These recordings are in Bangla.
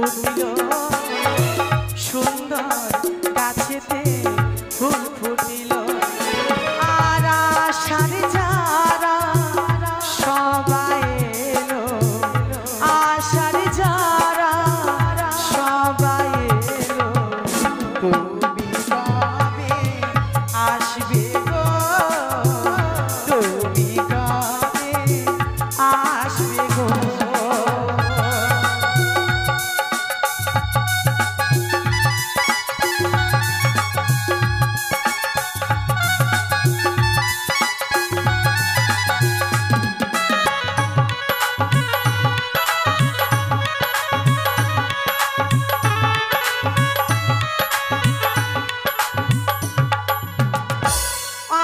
ফুটিল সুন্দর গাছেতে ফুল ফুটিল আর আশার যারা সবাই এলো আশার যারা সবাই এলো তুমি কবে আসবে গো তুমি কবে আসবে গো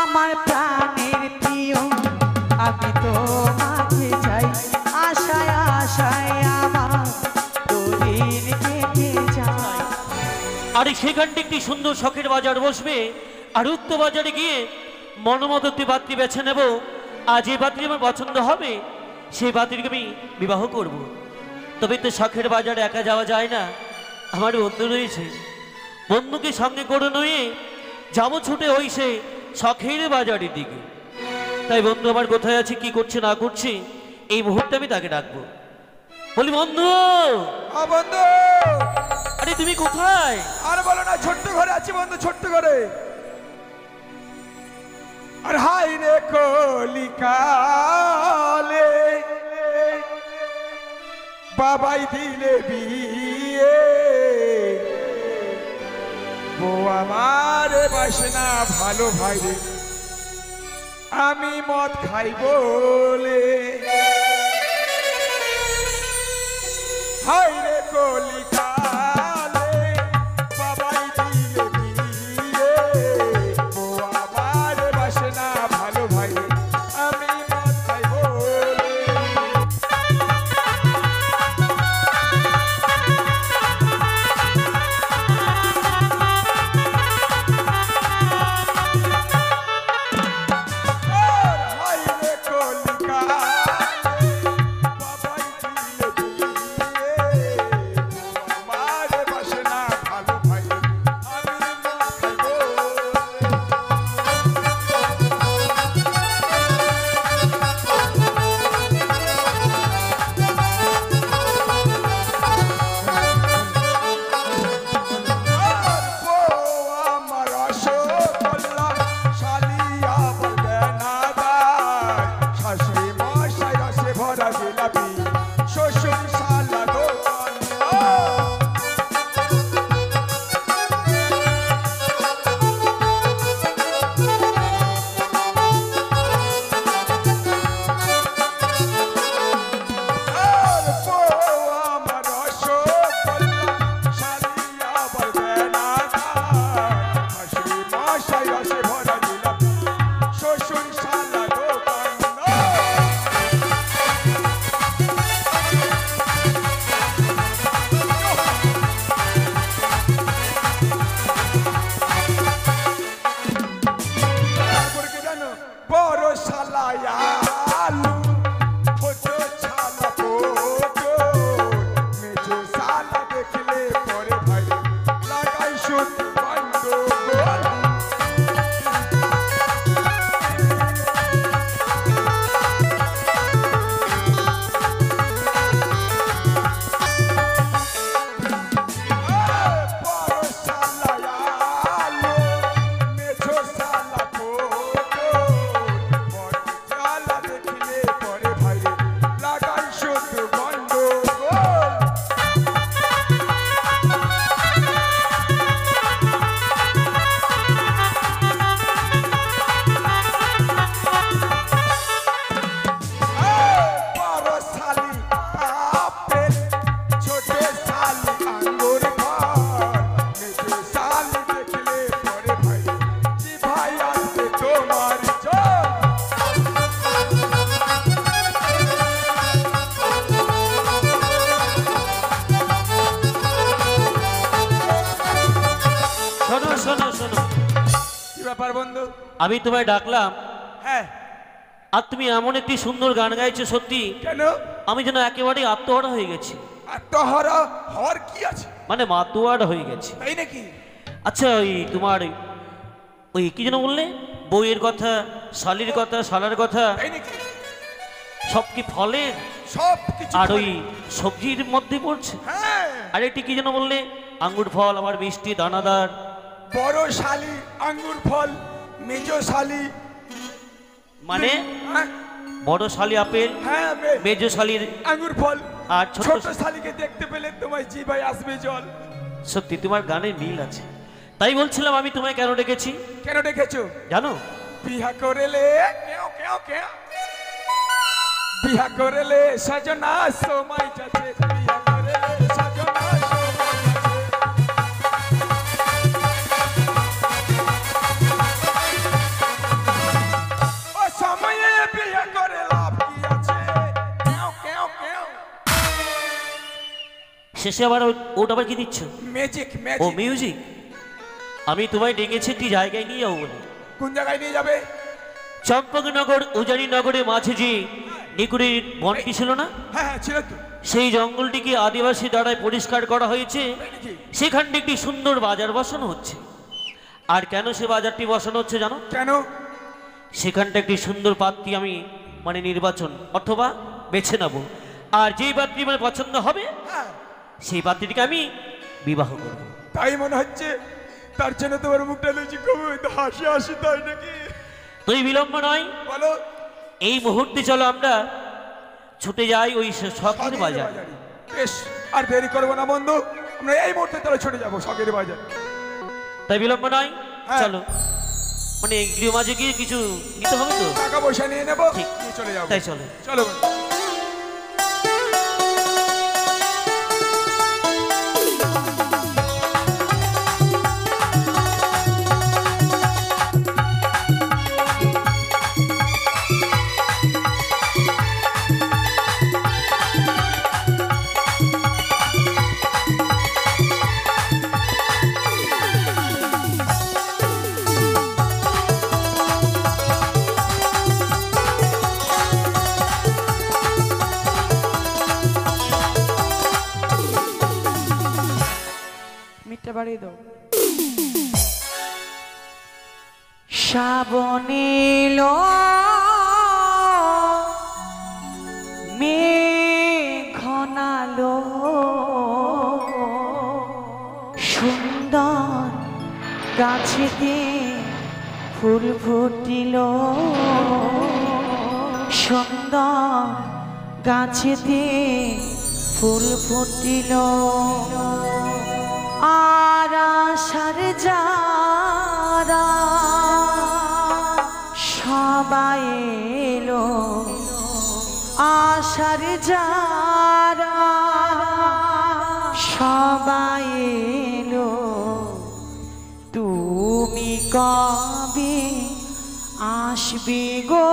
আমার প্রাণের প্রিয় আমি তো মাঝে যাই আশায় আশায় আমার দিন কেটে যায় আর সেখানটি একটি সুন্দর শখের বাজার বসবে আর উক্ত বাজারে গিয়ে মনোমত একটি পাত্রী বেছে নেব আর যে পাত্রী আমার পছন্দ হবে সেই পাত্রীকে আমি বিবাহ করব। তবে তো শখের বাজারে একা যাওয়া যায় না, আমার বন্ধু রয়েছে, বন্ধুকে সঙ্গে করে নিয়ে যাবো ছুটে ওই সে শখের বাজারের দিকে। তাই বন্ধু আমার কোথায় আছে, কি করছে না করছে, এই মুহূর্তে আমি তাকে ডাকবো। বলি বন্ধু, বন্ধু, আরে তুমি কোথায়? আর বলো না, ছোট্ট ঘরে আছি বন্ধু, ছোট্ট ঘরে। আর হাই রে কলিকালে বাবাই দিলে বিয়ে, বউ আমার বাসনা ভালো ভাই রে, আমি মদ খাই বলে। হাই রে কলিকালে বাবাই দিলে বিয়ে, বউ আমার বাসনা ভালো ভাই রে, আমি মদ খাই বলে। আমি তোমায় ডাকলাম, হ্যাঁ, আর তুমি এমন একটি সুন্দর গান গাইছো, সত্যি কেন আমি যেন একেবারে আত্মহারা হয়ে গেছি। আত্মহারা হওয়ার কি আছে? মানে মাতোয়ার হয়ে গেছে। তাই নাকি? আচ্ছা ওই তোমার ওই কি যেন বললে, বউয়ের কথা, শালির কথা, শালার কথা, তাই নাকি? সব কি ফলের সব কিছু আর ওই সবজির মধ্যে পড়ছে? হ্যাঁ, আর একটি কি যেন বললে, আঙ্গুর ফল, আবার মিষ্টি দানাদার। বড় শালি আঙ্গুর ফল, মেজ শালি মানে হ্যাঁ, বড় শালি আপেল, হ্যাঁ মেজ শালির আঙ্গুর ফল, আর ছোট ছোট শালিকে দেখতে পেলে তোমার জিভায় আসবে জল। সত্যি তোমার গানে মিল আছে। তাই বলছিলাম আমি তোমায় কেন ডেকেছি কেন ডেকেছো জানো? বিহা করেলে কেও কেও কেও বিহা করেলে সজনা সময় যাচ্ছে, বিহা করেলে সজনা সময় যাচ্ছে। ও সময়ে বিহা করে লাভ কি আছে? কেও কেও কেও শেষে আবার ওটা আবার কি দিচ্ছ? ম্যাজিক ও ম্যাজিক। মিউজিক। আমি তোমায় ডেকেছি একটি জায়গায় নিয়ে যাবো বলে। কোন জায়গায় নিয়ে যাবে? চম্পকনগর উজানি নগরের মাঝে যে নিকুড়ির বনটি ছিল না, হ্যাঁ হ্যাঁ ছিল তো। সেই জঙ্গলটিকে আদিবাসী দ্বারাই পরিষ্কার করা হয়েছে। তাই নাকি? সেখানটি একটি সুন্দর বাজার বসানো হচ্ছে। আর কেন সে বাজারটি বসানো হচ্ছে জানো? কেন? সেখানটা একটি সুন্দর পাত্রী আমি মানে নির্বাচন অথবা বেছে নেব। আর যেই পাত্রী আমার পছন্দ হবে হ্যাঁ, সেই পাত্রীটিকে আমি বিবাহ করব। তাই মনে হচ্ছে। তার জন্য তোমার মুখটা লুচি খুব হাসি হাসি, তাই নাকি? তুই বিলম্ব নয়, বলো। এই মুহূর্তে চলো আমরা ছুটে যাই ওই শখের বাজার। বাজারে। বেশ, আর দেরি করবো না বন্ধু, আমরা এই মুহূর্তে তাহলে ছুটে যাবো শখের বাজার। তাই বিলম্ব নয়, হ্যাঁ। চলো। মানে গৃহ মাঝে গিয়ে কিছু নিতে হবে তো। টাকা পয়সা নিয়ে নেবো, ঠিক। নিয়ে চলে যাবো। তাই চলো। চলো বন্ধু। মিটটা বাড়িয়ে দাও। শ্রাবণ এলো মেঘ ঘনালো, সুন্দর গাছেতে ফুল ফুটিল, সুন্দর গাছেতে ফুল ফুটিল। আর আশার যারা সবাই এলো, আশার যারা সবাই এলো, তুমি কবে আসবে গো,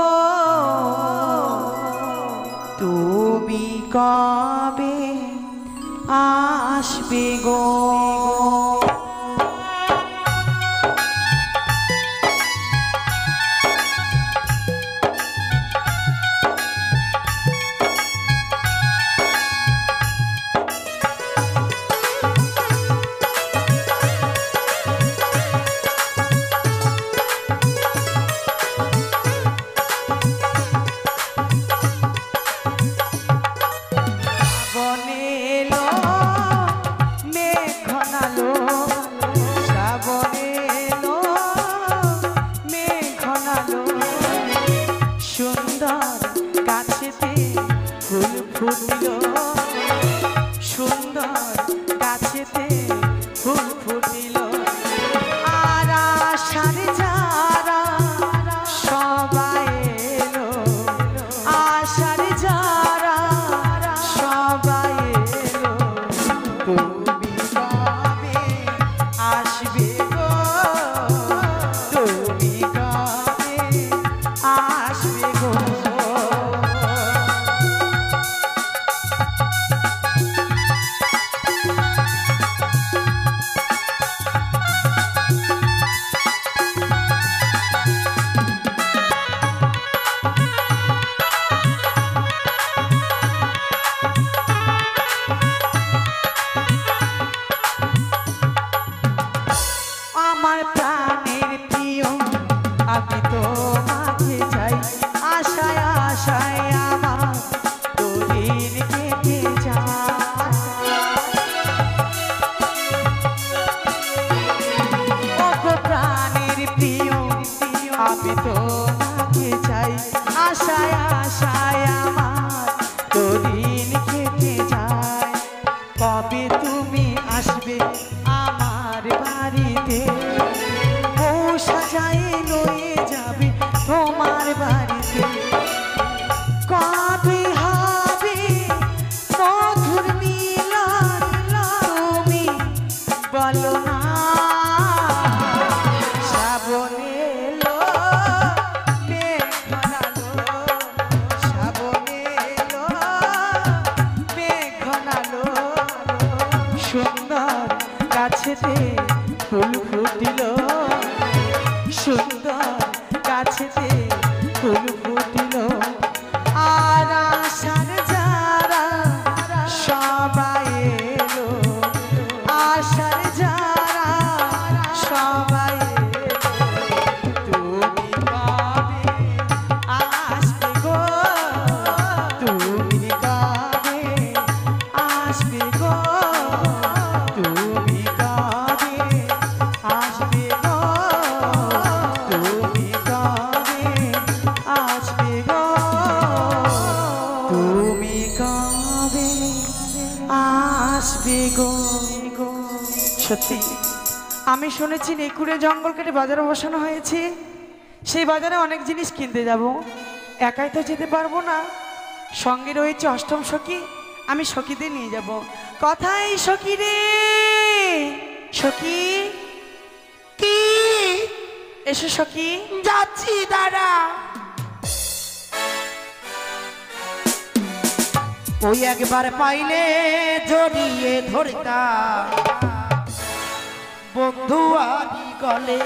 তুমি কবে আসবে গো। বনে এলো মেঘ ঘনালো, তুমি কবে আসবে গো। সত্যি আমি শুনেছি নেকুড়ে জঙ্গল কেটে বাজারে বসানো হয়েছে, সেই বাজারে অনেক জিনিস কিনতে যাব। একাই তো যেতে পারবো না, সঙ্গে রয়েছে অষ্টম সখী, আমি সখীদের নিয়ে যাব। কথাই সখী রে, সখী কি এসো সখী। যাচ্ছি দাঁড়া। ওই একবার পাইলে জড়িয়ে ধরতাম বন্ধু আদি গলে,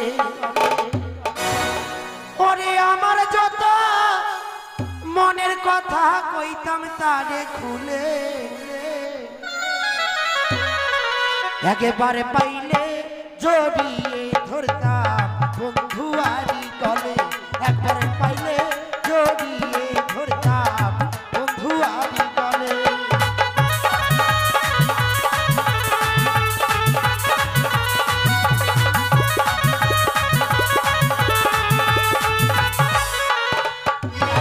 ওরে আমার যত মনের কথা কইতাম তারে খুলে, একেবারে পাইলে জড়িয়ে ধরতাম বন্ধু আদি গলে, একবারে পাইলে জড়িয়ে ধরতাম বন্ধু আদি গলে।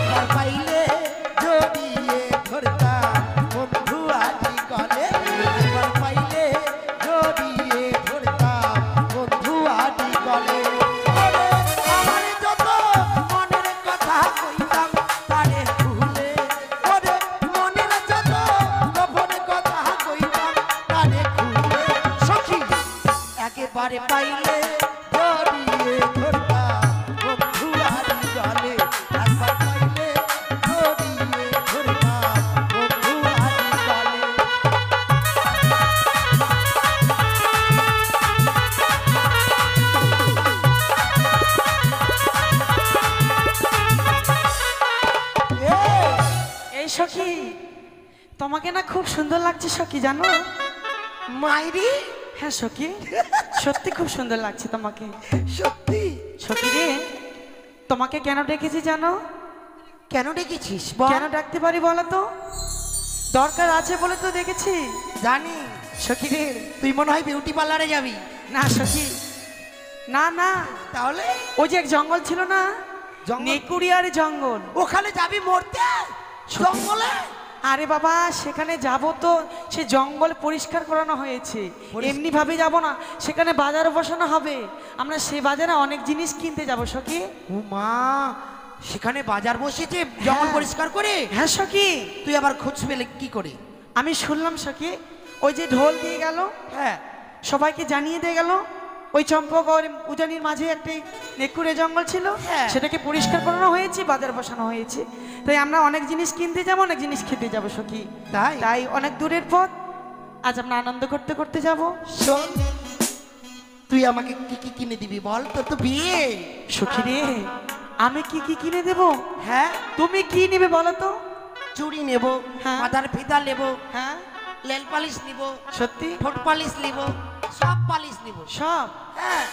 একবার পাইলে জড়িয়ে ধরতাম বন্ধু আদি গলে, একবার পাইলে জড়িয়ে ধরতাম বন্ধু আদি গলে। ওরে আমার যত মনের কথা কইতাম তারে খুলে, ওরে মনের যত গোপন কথা কইতাম তারে খুলে, সখী একেবারে পাইলে জড়িয়ে ধরতাম বন্ধু আদি গলে, একবার পাইলে জড়িয়ে ধরতাম বন্ধু আদি গলে। এই সখী, তোমাকে না খুব সুন্দর লাগছে সখী, জানো? মাইরি হ্যাঁ সখী, সত্যি খুব সুন্দর লাগছে তোমাকে। সত্যি? সখী রে, তোমাকে কেন ডেকেছি জানো? কেন ডেকেছিস বল? কেন ডাকতে পারি বলো তো? দরকার আছে বলে তো দেখেছি। জানি। সখী রে, তুই মনে হয় বিউটি পার্লারে যাবি। না সখী, না না, তাহলে ওই যে এক জঙ্গল ছিল না, জঙ্গল? নেকুড়িয়ার জঙ্গল, ওখানে যাবি মরতে জঙ্গলে? আরে বাবা সেখানে যাব তো, সে জঙ্গল পরিষ্কার করানো হয়েছে, এমনি ভাবে যাব না, সেখানে বাজার বসানো হবে, আমরা সে বাজারে অনেক জিনিস কিনতে যাব সখী। ও মা, সেখানে বাজার বসেছে জঙ্গল হ্যাঁ। পরিষ্কার করে? হ্যাঁ সখী, তুই আবার খোঁজ পেলে কি করে? আমি শুনলাম সখী, ওই যে ঢোল দিয়ে গেল, হ্যাঁ, সবাইকে জানিয়ে দিয়ে গেল ওই চম্পক আর উজানির মাঝে একটি নেকুড়ে জঙ্গল ছিল, হ্যাঁ। সেটাকে পরিষ্কার করানো হয়েছে, বাজার বসানো হয়েছে, তাই আমরা অনেক জিনিস কিনতে যাব, অনেক জিনিস খেতে যাব সখী। তাই? তাই অনেক দূরের পথ, আজ আমরা আনন্দ করতে করতে যাব। শোন, তুই আমাকে কি কি কিনে দিবি বল? তোর তো বিয়ে। সখী রে, আমি কি কি কিনে দেব? হ্যাঁ, তুমি কি নেবে বলো তো? চুড়ি নেব, হ্যাঁ। মাথার ফিতা নেব, হ্যাঁ নেল পালিশ নিব, সত্যি ঠোঁট পালিশ নিব, সব পালিশ নিব। সব হ্যাঁ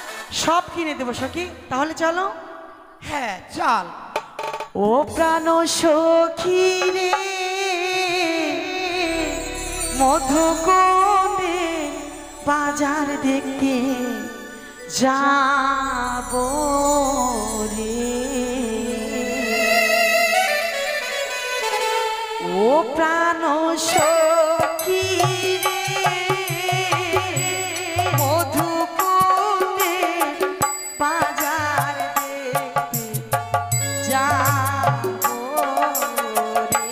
সব কিনে দেবো সখী, তাহলে চলো। হ্যাঁ চল। ও প্রাণ সখী রে, মধুকুণ্ডে বাজার দেখতে যাব রে। ও প্রাণ সখী রে, মধুকুণ্ডে বাজার দেখতে যাব রে।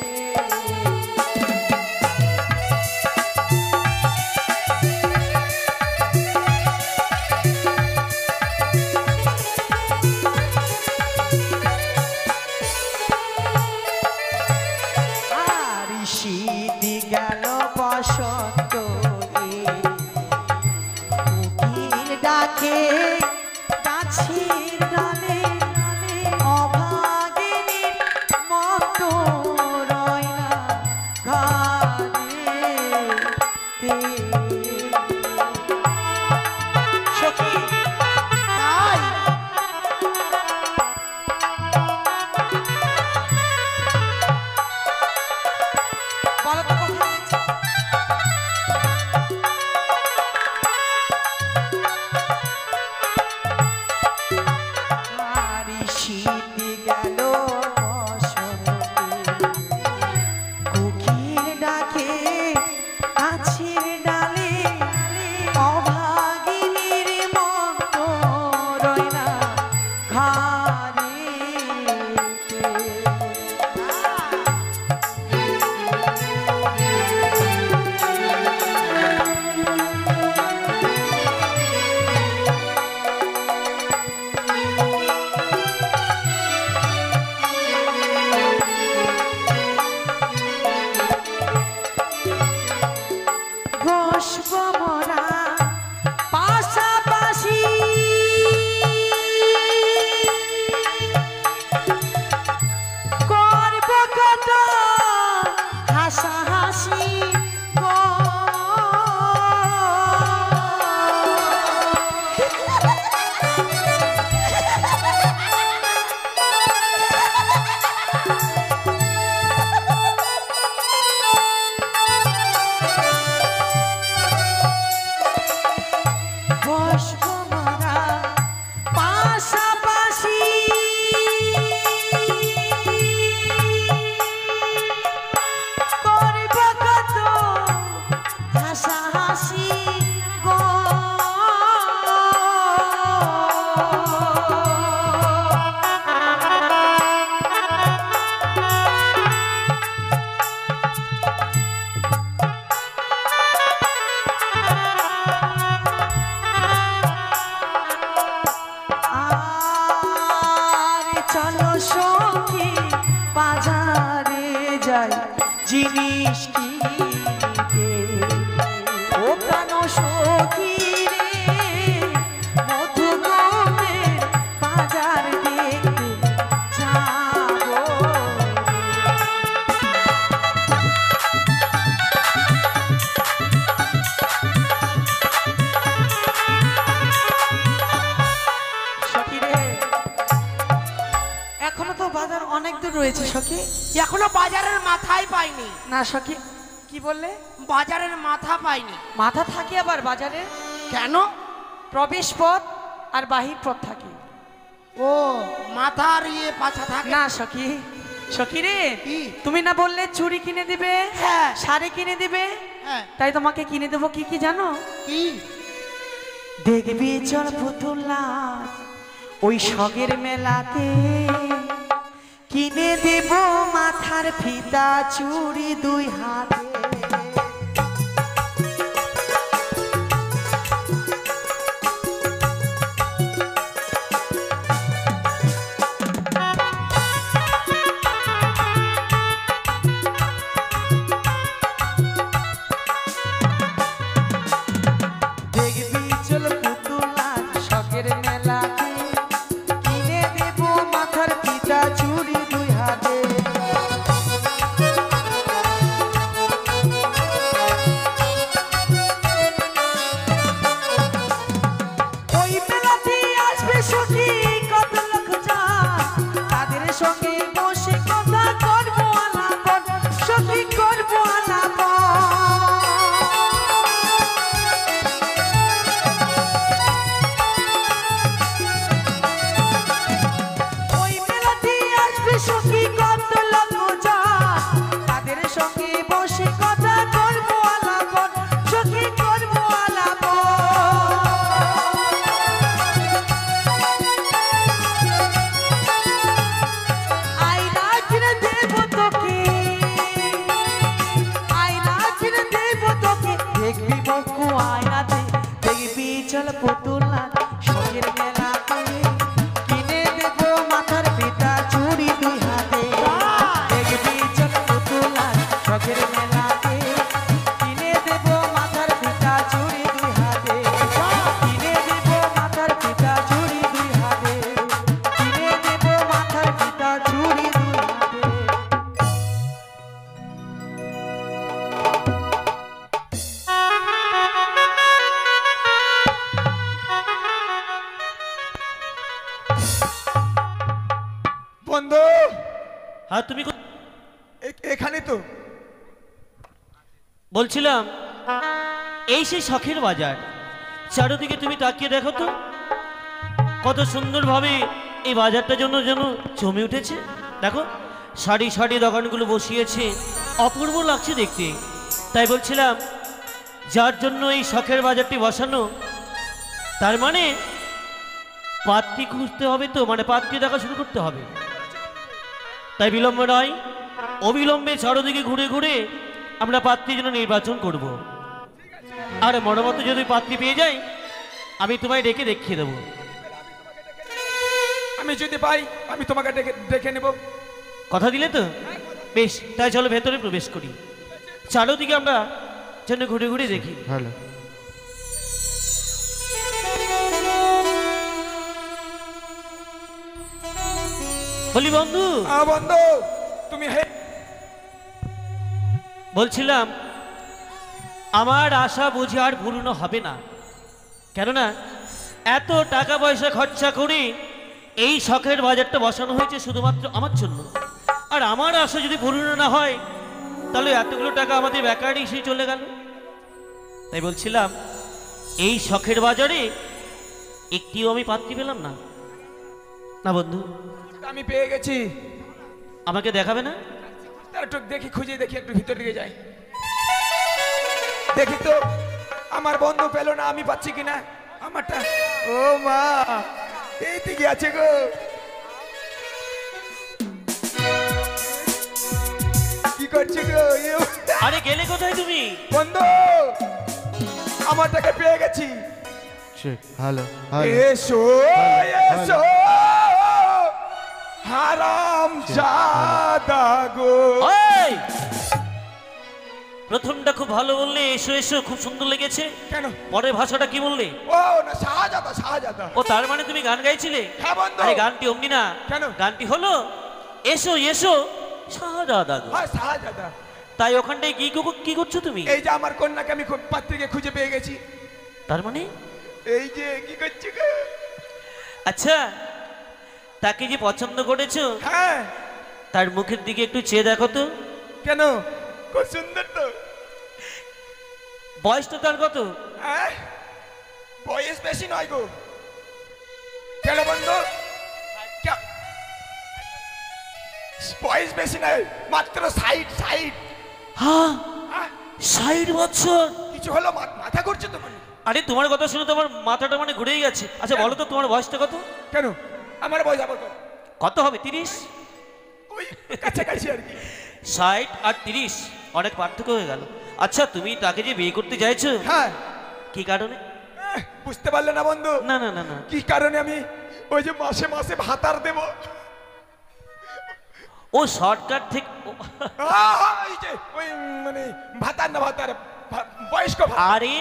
আর শীত গেল বসন্ত রে, কোকিল ডাকে গাছের ডালে, অভাগিনীর মতো রয় না ঘরেতে। সখী, তাই বলো তো কোথায় গেছে? আর শীত গেল বসন্তে, বসবো মোরা পাশাপাশি করব কত হাসাহাসি গো। বসবো মোরা পাশাপাশি করব কত হাসাহাসি গো। আর চলো সখী বাজারে যাই জিনিস কিনতে। ও প্রাণ সখী রে মধুবনের বাজার দেখতে যাবো। সখী রে, এখনো তো বাজার অনেক দূর রয়েছে সখী। এখনো বাজারের মাথায় পাইনি। না সখী, কি বললে? বাজারের মাথা পাইনি। মাথা থাকে আবার বাজারে? কেন? প্রবেশ পথ আর বাহির পথ থাকে। ও মাথার ইয়ে পাছা থাকে না সখী, সখী রে, কি? তুমি না বললে চুড়ি কিনে দিবে, হ্যাঁ। শাড়ি কিনে দিবে? হ্যাঁ। তাই তোমাকে কিনে দেবো কি কি জানো? কি? দেখবি চল পুতুল নাচ ওই সগের মেলাতে, কিনে দেব মাথার ফিতা চুড়ি দুই হাতে। দেখবি চল পুতুল নাচ সগের মেলাতে, কিনে দেব মাথার ফিতা চুড়ি দুই হাতে। ওই মেলাতে আসবে সখী কত লোক যান, তাদের সঙ্গে বসে কথা করবো আলাপন, সখী করবো আলাপন। ওই মেলাতে আসবে সখী কত লোক যান, তাদের সঙ্গে বসে কথা করবো আলাপন, সখী করবো আলাপন। আয়না কিনে দেব তোকে, আয়না কিনে দেব তোকে, দেখবি বকু আয়নাতে। দেখবি চল পুতুল নাচ সগের মেলাতে, কিনে দেব মাথার ফিতা চুড়ি দুই হাতে। দেখবি চল পুতুল নাচ সগের মেলাতে, কিনে দেব মাথার ফিতা চুড়ি দুই হাতে। কিনে দেব মাথার ফিতা চুড়ি দুই হাতে, কিনে দেব মাথার ফিতা চুড়ি দুই হাতে। বন্ধু, হ্যাঁ তুমি এখানে তো বলছিলাম এই সেই শখের বাজার। চারিদিকে তুমি তাকিয়ে দেখো তো, কত সুন্দরভাবে এই বাজারটা যেন যেন জমে উঠেছে। দেখো সারি সারি দোকানগুলো বসিয়েছে, অপূর্ব লাগছে দেখতে। তাই বলছিলাম যার জন্য এই শখের বাজারটি বসানো, তার মানে পাত্রী খুঁজতে হবে, তো মানে পাত্রী দেখা শুরু করতে হবে। তাই বিলম্ব নয়, অবিলম্বে চারদিকে ঘুরে ঘুরে আমরা পাত্রীর জন্য নির্বাচন করব। আর মনোমতো যদি পাত্রী পেয়ে যাই, আমি তোমায় ডেকে দেখিয়ে দেবো। আমি যদি পাই আমি তোমাকে দেখে নেব। কথা দিলে তো? বেশ, তাই চলো ভেতরে প্রবেশ করি। চারোদিকে আমরা যেন ঘুরে ঘুরে দেখি। ভালো। বলি বন্ধু, বন্ধু তুমি বলছিলাম আমার আশা বুঝি আর পূর্ণ হবে না, কেননা এত টাকা পয়সা খরচা করে এই শখের বাজারটা বসানো হয়েছে শুধুমাত্র আমার জন্য। আর আমার আশা যদি পূর্ণ না হয় তাহলে এতগুলো টাকা আমাদের বেকারই এসে চলে গেল। তাই বলছিলাম এই শখের বাজারে একটিও আমি পাত্রী পেলাম না। না বন্ধু, আমি পেয়ে গেছি। আমাকে দেখাবে না? তার একটু দেখি, খুঁজে দেখি, একটু ভিতর দিকে যাই, দেখি তো আমার বন্ধু পেলো না, আমি পাচ্ছি কিনা আমারটা। ও মা, এই দিকে আছে গো। কি করছি গো? আরে গেলে কোথায় তুমি? বন্ধু আমারটাকে পেয়ে গেছি। ভালো। এসো এসো হারাম জাদা গো। ওই! প্রথমটা খুব ভালো বললে, এসো এসো, খুব সুন্দর লেগেছে। কেন? পরের ভাষাটা কি বললে? ও না, শাহজাদা শাহজাদা। ও তার মানে তুমি গান গাইছিলে? হ্যাঁ বন্ধু। আরে গানটি অমনি না। কেন? গানটি হলো এসো এসো শাহজাদা গো। হ্যাঁ শাহজাদা। তাই ওখানটায় কি করছো তুমি? এই যে আমার কন্যাকে আমি পাত্রীকে খুঁজে পেয়ে গেছি। তার মানে এই যে কি করছি গো? আচ্ছা, তাকে যে পছন্দ করেছো হ্যাঁ। তার মুখের দিকে একটু চেয়ে দেখো তো। কেন? খুব সুন্দর তো। বয়সটা তার কত? হ্যাঁ, বয়স বেশি নয় গো। কেন বন্ধু? বয়স বেশি নয়, মাত্র 60। হ্যাঁ, 60 বছর। কিছু হলো? মাথা ঘুরছে তো মানে? আরে তোমার কথা শুনে তো আমার মাথাটা মানে ঘুরেই গেছে। আচ্ছা বলো তো তোমার বয়সটা কত? কেন? আমার বয়স আবার কত? কত হবে? 30? ওই কাছাকাছি আর কি। 60 আর 30 অনেক পার্থক্য হয়ে গেল। আচ্ছা, তুমি তাকে যে বিয়ে করতে চাইছো, হ্যাঁ। কি কারণে? বুঝতে পারলে না বন্ধু? না না না না, কি কারণে? আমি ওই যে মাসে মাসে ভাতার দেব। ও শর্টকাট থেকে এই যে ওই মানে ভাতার না, ভাতার বয়স্ক ভাতা। আরে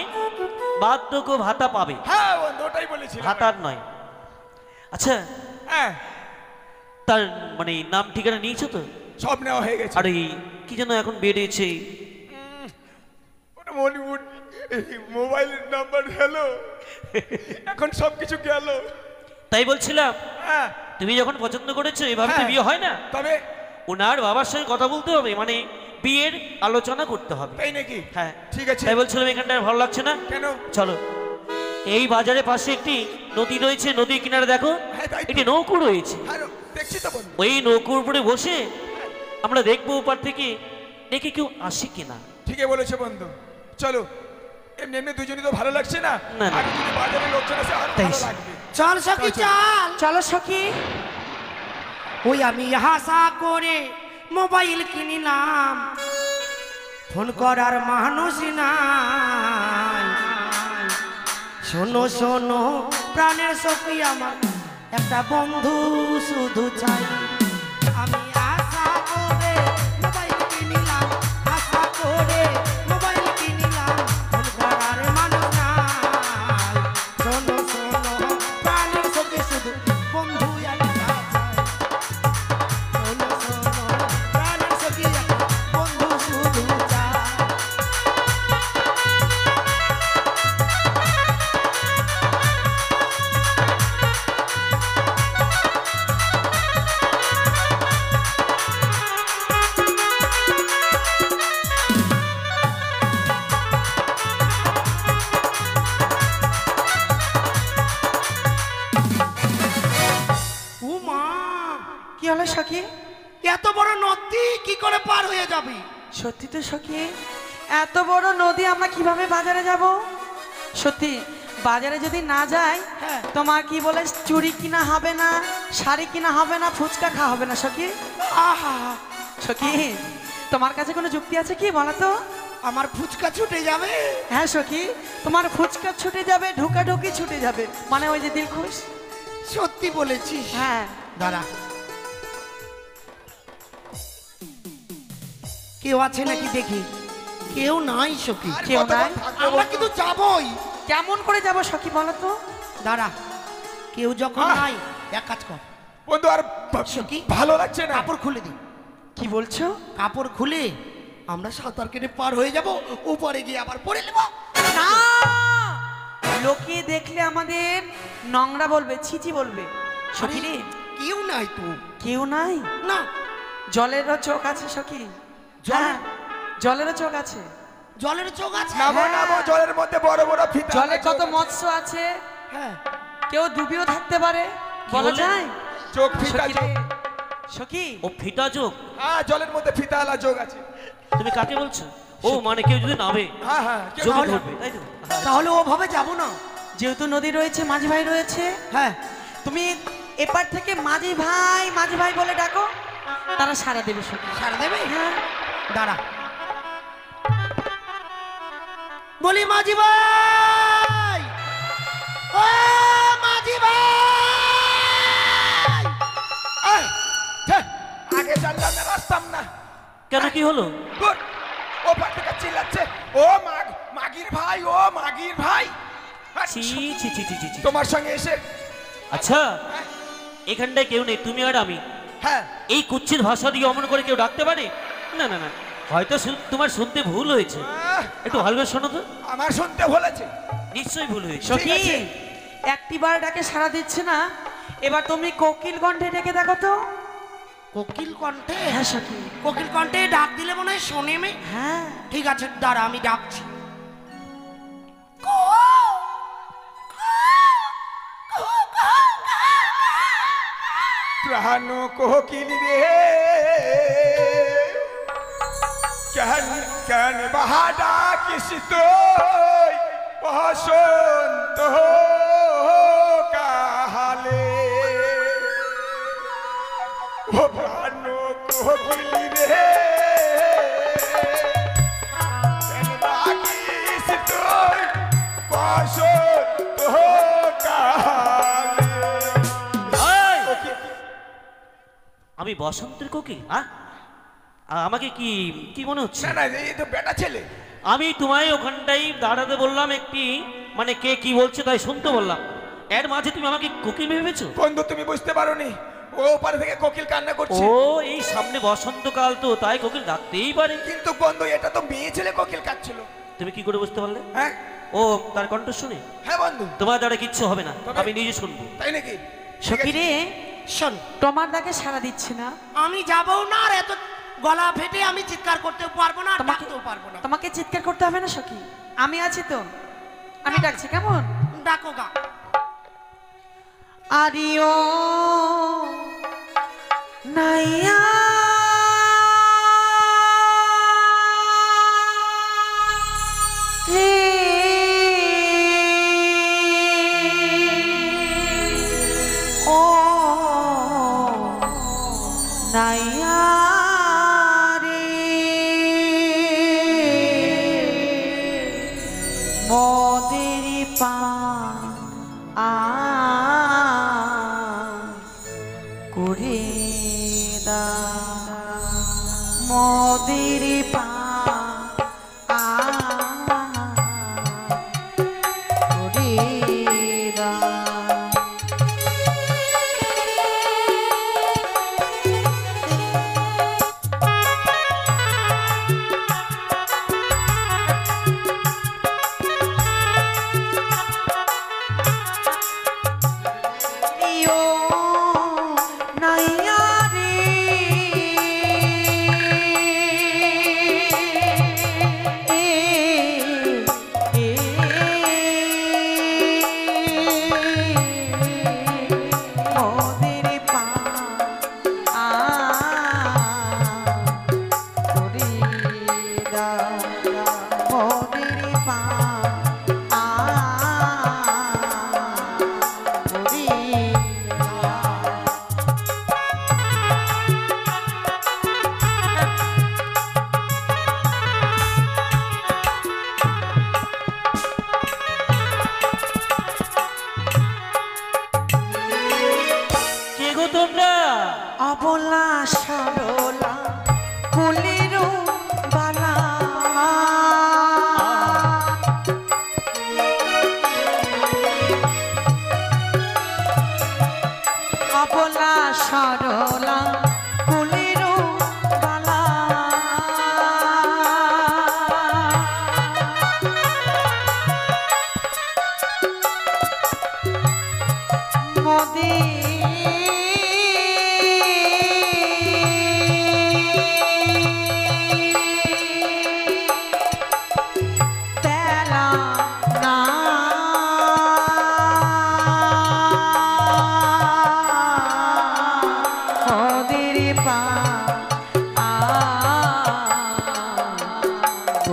বার্ধক্য ভাতা পাবে। হ্যাঁ বন্ধু, ওটাই বলেছি। ভাতার নয়। আচ্ছা, হ্যাঁ, তার মানে নাম ঠিকানা নিয়েছো তো? সব নেওয়া হয়ে গেছে। আরে কি যেন এখন বেরিয়েছে, ওটা মনিমুড মোবাইলের নাম্বার হলো, এখন সব কিছু গেল। তাই বলছিলাম হ্যাঁ, তুমি যখন পছন্দ করেছো এভাবে তো হ্যাঁ। বিয়ে হয় না। তবে ওনার বাবার সঙ্গে কথা বলতে হবে, মানে বিয়ের আলোচনা করতে হবে। তাই নাকি? হ্যাঁ ঠিক আছে। তাই বলছিলাম এখানটা আর ভালো লাগছে না। কেন? চলো, এই বাজারের পাশে একটি নদী রয়েছে, নদীর কিনারে দেখো হ্যাঁ, তাই তো। একটি নৌকো রয়েছে। হ্যাঁ, দেখছি তো বন্ধু। ওই নৌকোর উপরে বসে আমরা দেখবো ওপার থেকে দেখে কেউ আসে কিনা। ঠিকই বলেছো বন্ধু, চলো। এমনি এমনি দুজনই তো ভালো লাগছে না, না, না। আর যদি বাজারে লোকজন আসে আরো তাই ভালো সে। লাগবে। চল সখী চল। চলো সখী। ওই আমি আশা করে মোবাইল কিনিলাম, ফোন করার মানুষ নাই। শোনো শোনো প্রাণের সখী, আমার একটা বন্ধু শুধু চাই। আমি আশা করে মোবাইল কিনিলাম, আশা করে মোবাইল কিনিলাম, ফোন করার মানুষ নাই। শোনো শোনো প্রাণের সখী, শুধু বন্ধু একটা চাই। শোনো শোনো প্রাণের সখী, একটা বন্ধু শুধু চাই। উমা, কি হলো সখী? এত বড় নদী কি করে পার হয়ে যাবি? সত্যি তো সখী, এত বড় নদী আমরা কিভাবে বাজারে যাব? সত্যি বাজারে যদি না যাই, হ্যাঁ। তোমার কি বলে চুড়ি কিনা হবে না, শাড়ি কিনা হবে না, ফুচকা খাওয়া হবে না সখী। আহা, সখী, তোমার কাছে কোনো যুক্তি আছে কি বলো তো? আমার ফুচকা ছুটে যাবে। হ্যাঁ সখী, তোমার ফুচকা ছুটে যাবে, ঢুকাঢুকি ছুটে যাবে, মানে ওই যে দিলখুশ। সত্যি বলেছিস। হ্যাঁ। দাঁড়া, কেউ আছে নাকি দেখি। কেউ নাই সখী। আর কেউ কতক্ষণ নাই? থাকবো আমরা বন্ধু? কিন্তু যাবই। কেমন করে যাব সখী বলো তো? দাঁড়া, কেউ যখন আহ! নাই এক কাজ কর, বন্ধু আর সখী, ভালো লাগছে না। কাপড় খুলে দি। কি বলছো? কাপড় খুলে আমরা সাঁতার কেটে পার হয়ে যাব, উপরে গিয়ে আবার পড়ে নেব। না, লোকে দেখলে আমাদের নোংরা বলবে, ছিচি বলবে। সখী রে, কেউ নাই তো। কেউ নাই? না, জলেরও চোখ আছে সখী। জলে? হ্যাঁ, জলেরও চোখ আছে। জলের চোখ আছে? নামো হ্যাঁ। নামো, জলের মধ্যে বড় বড় ফিতা। জলে কত চোখ মৎস্য আছে, হ্যাঁ। কেউ ডুবিও থাকতে পারে, বলা বলে? যায়? চোখ ফিতা সখী চোখ। রে, সখী, ও ফিতা চোখ? হ্যাঁ, জলের মধ্যে ফিতা আলা চোখ আছে। তুমি কাকে বলছো? ও মানে কেউ যদি নামে হ্যাঁ হ্যাঁ, কেউ চোখে নামে। ধরবে, তাই তো? তাহলে ওভাবে যাব না। যেহেতু নদী রয়েছে, মাঝি ভাই রয়েছে, হ্যাঁ, তুমি এপার থেকে মাঝি ভাই বলে ডাকো, তারা সারা দেবে সখী। সারা দেবে? হ্যাঁ, দাঁড়া, বলি মাঝি ভাই, ও মাঝি ভাই। আয়, ছ্যা, আগে জানলাম না, রাস্তাম না। কেন, কি হলো? দূর, ও পার থেকে চিল্লাচ্ছে, ও মাগির ভাই, ও মাগির ভাই। আর ছি ছি ছি ছি ছি ছি। তোমার সঙ্গে এসে, আচ্ছা, এখানটায় কেউ নেই, তুমি আর আমি। হ্যাঁ, এই কুচ্ছিত ভাষা দিয়ে অমন করে কেউ ডাকতে পারে? না না না, হয়তো তোমার শুনতে ভুল হয়েছে। একটু ভালো করে শোনো তো। আমার শুনতে বলেছে। নিশ্চয়ই ভুল হয়েছে। ঠিক সখী, আছে। একটিবার ডাকে সারা দিচ্ছে না, এবার তুমি কোকিল কণ্ঠে ডেকে দেখো তো। কোকিল কণ্ঠে? হ্যাঁ সখী, কোকিল কণ্ঠে ডাক দিলে মনে হয় শোনে মে। হ্যাঁ। ঠিক আছে, দাঁড়া, আমি ডাকছি। প্রাণ কোকিল রে, কেন কেন বাহাডা কিসিত বসন্ত কাহালে, ও প্রাণ কোকিল রে, কেন বাকিসিত বসন্ত কাহালে। এই! কোকিল, আমি বসন্তের কোকিল? আমাকে কি কি মনে হচ্ছে? না না, এই তো বেটা ছেলে। আমি তোমায় ওখানটাই দাঁড়াতে বললাম, একটি মানে কে কি বলছে তাই শুনতে বললাম, এর মাঝে তুমি আমাকে কোকিল ভেবেছো? বন্ধু, তুমি বুঝতে পারোনি, ও ওপারে থেকে কোকিল কান্না করছে। ও, এই সামনে বসন্তকাল তো, তাই কোকিল ডাকতেই পারে। কিন্তু বন্ধু, এটা তো মেয়ে ছেলে কোকিল কাঁদছিল। তুমি কি করে বুঝতে পারলে? হ্যাঁ ও তার কণ্ঠ শুনে? হ্যাঁ বন্ধু। তোমার দ্বারা কিচ্ছু হবে না, তবে- আমি নিজে শুনবো। তাই নাকি? ঠিক সখী আছে। রে, শোন, তোমার ডাকে সারা দিচ্ছে না, আমি যাবো না, আর এত গলা ফেটে আমি চিৎকার করতেও পারবো না, আর তোমাকে ডাকতেও পারবো না। তোমাকে চিৎকার করতে হবে না সখী, আমি আছি তো, আমি ডাকছি, কেমন? ডাকো গা। আরিও নাইয়া রে, ও নাইয়া রে, মোদেরি পান করে দা।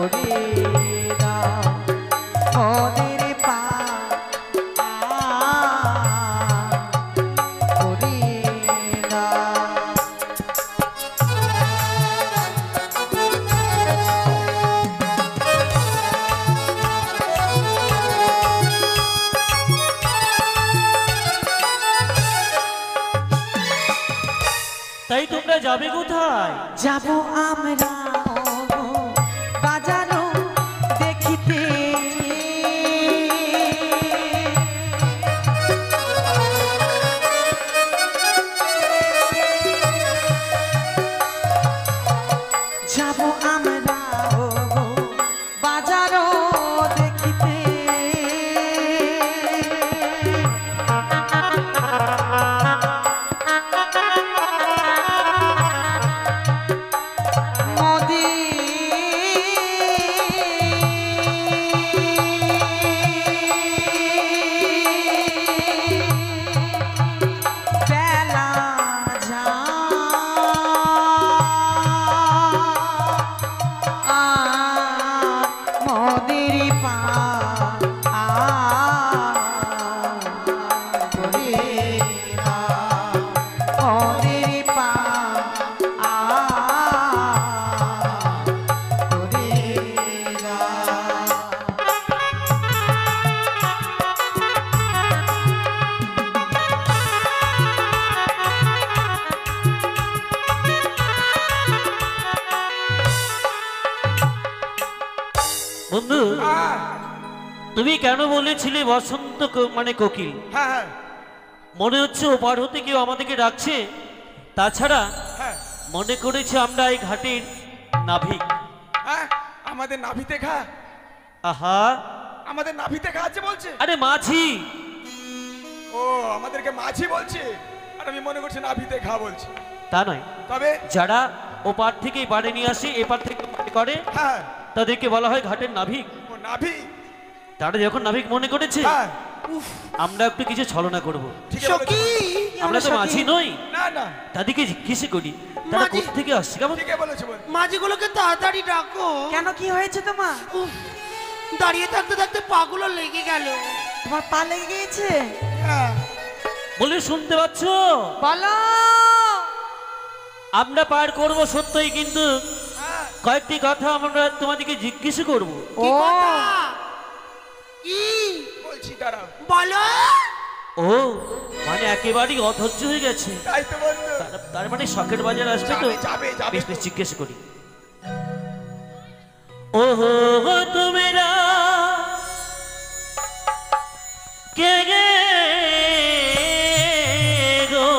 করে দাও মোদের পা করে দাও। তাই তোমরা যাবে কোথায়? যাব আমরা বাজারও দেখিতে যাব আমরা বাজারও দেখিতে বেলা যা মোদের পা করে দাও মোদের পা করে দাও। বন্ধু, হ্যাঁ তুমি কেন বলেছিলে বসন্ত মানে কোকিল? হ্যাঁ হ্যাঁ মনে হচ্ছে ও পার হতে কেউ আমাদেরকে ডাকছে। তাছাড়া হ্যাঁ মনে করেছে আমরা এই ঘাটের নাভিক। হ্যাঁ আমাদের নাভিতে খা, আহা, আমাদের নাভিতে খাচ্ছে বলছে। আরে মাঝি। ও আমাদেরকে মাঝি বলছে, আর আমি মনে করছি নাভিতে খা বলছে। তা নয়, তবে যারা ও পার থেকে পাড়ে নিয়ে আসে এপার থেকে পাড়ে করে হ্যাঁ তাদেরকে বলা হয় ঘাটের নাভিক। ও নাভি। তারা যখন নাভিক মনে করেছে, হ্যাঁ আমরা একটু কিছু ছলনা করব। ঠিক আছে বলেছো। আমরা তো মাঝি নই, না না তাদেরকে জিজ্ঞেস করি তারা মাঝি। কোথা থেকে আসছে। কেমন ঠিক বলেছো বল। মাঝিগুলোকে তাড়াতাড়ি ডাকো। কেন কি হয়েছে তোমার? উফ, দাঁড়িয়ে থাকতে থাকতে পাগুলো লেগে গেল। তোমার পা লেগে গিয়েছে? হ্যাঁ বলে শুনতে পাচ্ছ? বলো। আমরা পার করব সত্যই, কিন্তু হ্যাঁ কয়েকটি কথা আমরা তোমাদেরকে জিজ্ঞেস করব। কি ও কথা? কি বলছি দাঁড়াও। বলো? ও মানে একেবারেই অধৈর্য হয়ে গেছে। তাই তো বন্ধু। তার মানে শখের বাজার আসবে তো? যাবে যাবে যাবে বেশ তো। বেশ জিজ্ঞেস করি। ও হো তোমরা কে গে গো,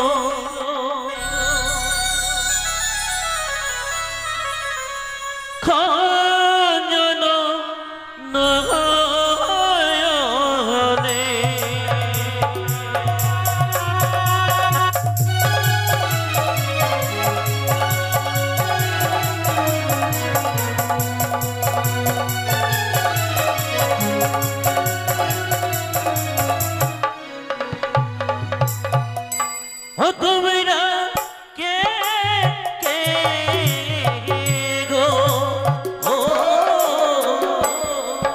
খঞ্জন নয়নে ও তোমরা কে কে গো, ও